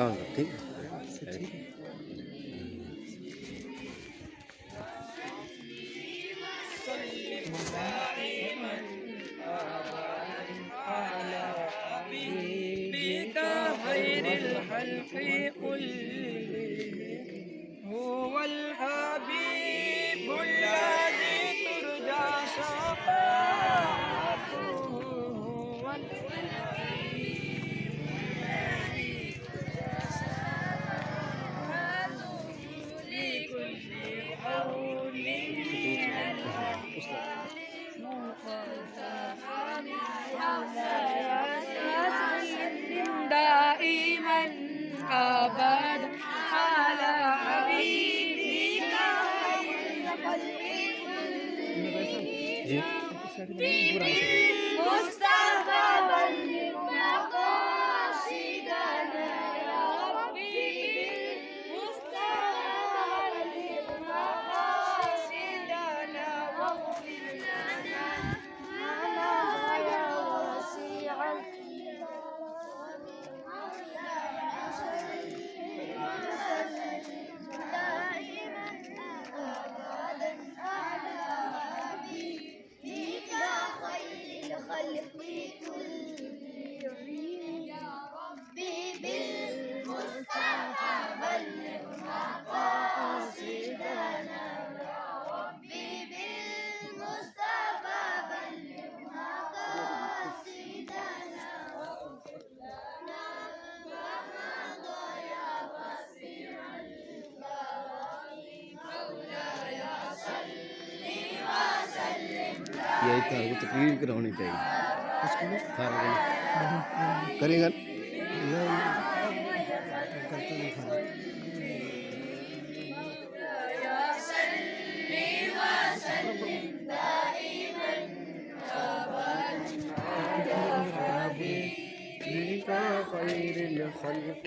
हाँ ठीक है। على حبيبك خير الخلق كلهم هو الحبيب الذي ترجى شفاعته هو لكل حول من الأحوال سلم دائما أبدا على حبيبك مصطفى بلغ مقاصدنا يا ربي مصطفى بلغ مقاصدنا واغفر لنا يا واسع دائما أبدا على حبيبك خير الخلق كلهم يا ربي بالمصطفى بلغ مقاصدنا يا ربي بالمصطفى بلغ مقاصدنا واغفر لنا ما مضى يا واسع الكرم مولاي صل وسلم यही था वो तकरीर करानी चाहिए करेगा خير الخلق